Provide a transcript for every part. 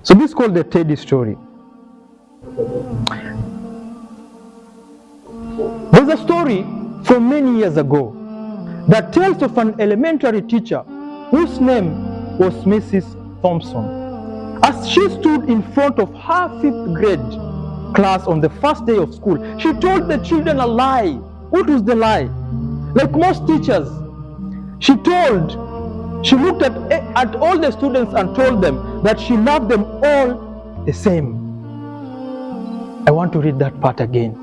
So this is called the Teddy story. There's a story from many years ago that tells of an elementary teacher whose name was Mrs. Thompson. As she stood in front of her 5th grade class on the first day of school, she told the children a lie. What was the lie? Like most teachers, she looked at all the students and told them that she loved them all the same. I want to read that part again.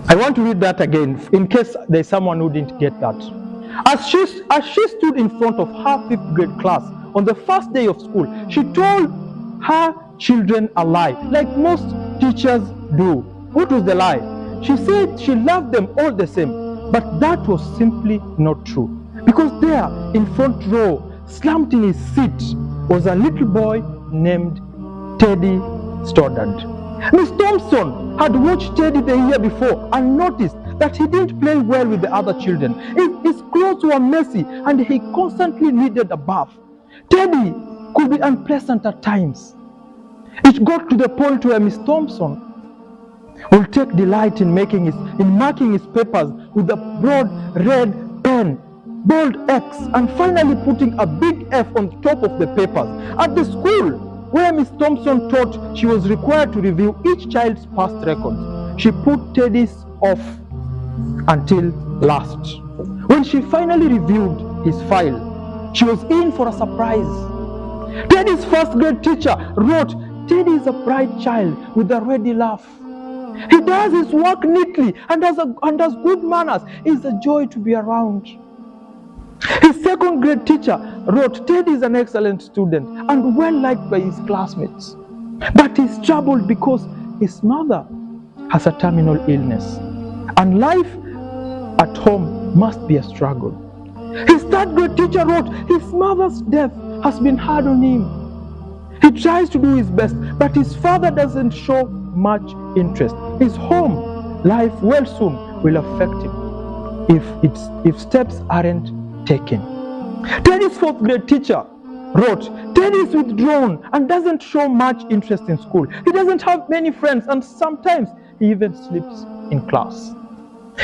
I want to read that again in case there's someone who didn't get that. As she stood in front of her 5th grade class on the first day of school, she told her children a lie, like most teachers do. What was the lie? She said she loved them all the same, but that was simply not true. Because there, in front row, slumped in his seat, was a little boy named Teddy Stoddard. Miss Thompson had watched Teddy the year before and noticed that he didn't play well with the other children. His clothes were messy and he constantly needed a bath. Teddy could be unpleasant at times. It got to the point where Miss Thompson will take delight in marking his papers with a broad red pen, bold X, and finally putting a big F on the top of the papers. At the school where Miss Thompson taught, she was required to review each child's past records. She put Teddy's off until last. When she finally reviewed his file, she was in for a surprise. Teddy's 1st grade teacher wrote, "Teddy is a bright child with a ready laugh. He does his work neatly and has good manners. He's a joy to be around." His 2nd grade teacher wrote, "Teddy is an excellent student and well liked by his classmates. But he's troubled because his mother has a terminal illness and life at home must be a struggle." His 3rd grade teacher wrote, "His mother's death has been hard on him. He tries to do his best, but his father doesn't show much interest. His home life well soon will affect him if steps aren't taken." Teddy's 4th grade teacher wrote, "Teddy is withdrawn and doesn't show much interest in school. He doesn't have many friends and sometimes he even sleeps in class."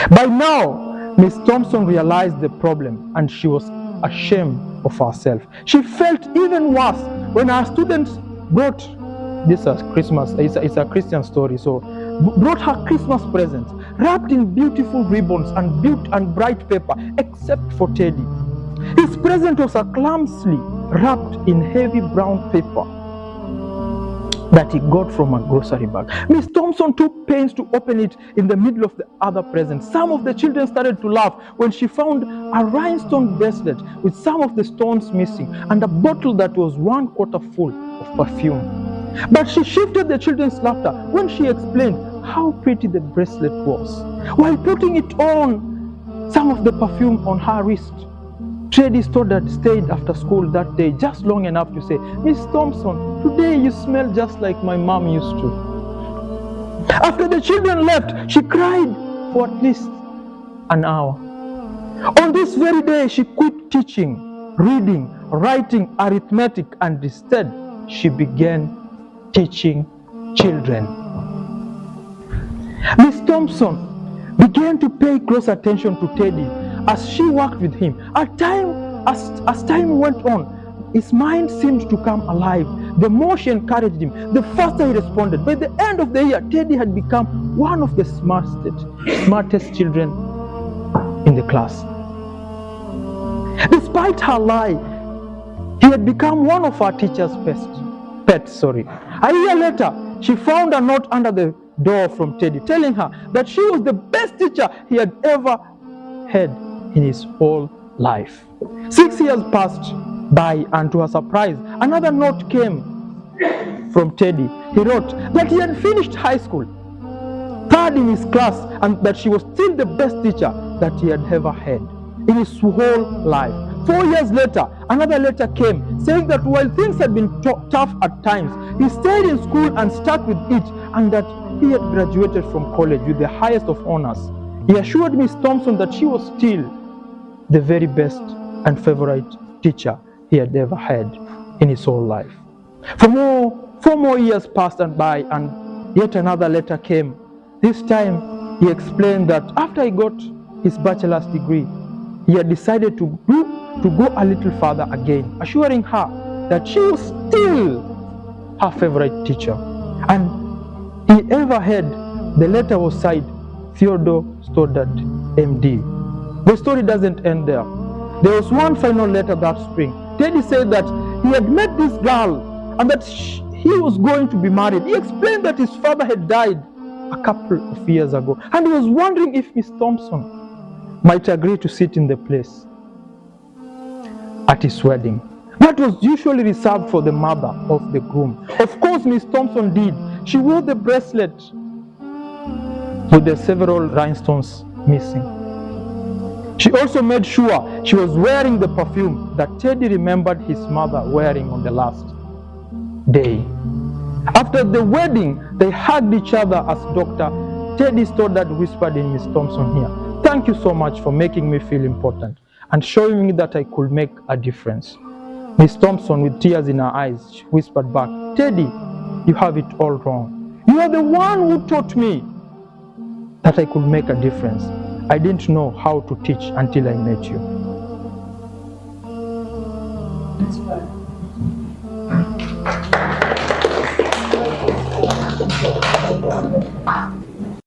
By now, Miss Thompson realized the problem and she was ashamed of herself. She felt even worse when our students brought this as Christmas. It's a Christian story, so brought her Christmas presents wrapped in beautiful ribbons and bright paper, except for Teddy. His present was a clumsily wrapped in heavy brown paper that he got from a grocery bag. Miss Thompson took pains to open it in the middle of the other presents. Some of the children started to laugh when she found a rhinestone bracelet with some of the stones missing and a bottle that was 1/4 full of perfume. But she shifted the children's laughter when she explained how pretty the bracelet was. While putting it on, some of the perfume on her wrist, Teddy Stoddard stayed after school that day just long enough to say, "Miss Thompson, today you smell just like my mom used to." After the children left, she cried for at least an hour. On this very day, she quit teaching, reading, writing, arithmetic, and instead, she began teaching children. Miss Thompson began to pay close attention to Teddy as she worked with him. As time went on, his mind seemed to come alive. The more she encouraged him, the faster he responded. By the end of the year, Teddy had become one of the smartest children in the class. Despite her lie, he had become one of our teacher's pets. A year later, she found a note under the door from Teddy telling her that she was the best teacher he had ever had in his whole life. 6 years passed by, and to her surprise, another note came from Teddy. He wrote that he had finished high school, 3rd in his class, and that she was still the best teacher that he had ever had in his whole life. 4 years later, another letter came saying that while things had been tough at times, he stayed in school and stuck with it, and that he had graduated from college with the highest of honors. He assured Miss Thompson that she was still the very best and favorite teacher he had ever had in his whole life. 4 more years passed by, and yet another letter came. This time he explained that after he got his bachelor's degree, he had decided to go a little further again, assuring her that she was still her favorite teacher. And he ever had, the letter was signed Theodore Stoddard, MD. The story doesn't end there. There was one final letter that spring. Teddy said that he had met this girl and that he was going to be married. He explained that his father had died a couple of years ago, and he was wondering if Miss Thompson might agree to sit in the place at his wedding. That was usually reserved for the mother of the groom. Of course, Miss Thompson did. She wore the bracelet with the several rhinestones missing. She also made sure she was wearing the perfume that Teddy remembered his mother wearing on the last day. After the wedding, they hugged each other as Dr. Teddy Stoddard whispered in Miss Thompson here, "Thank you so much for making me feel important and showing me that I could make a difference." Miss Thompson, with tears in her eyes, whispered back, "Teddy, you have it all wrong. You are the one who taught me that I could make a difference. I didn't know how to teach until I met you." That's right.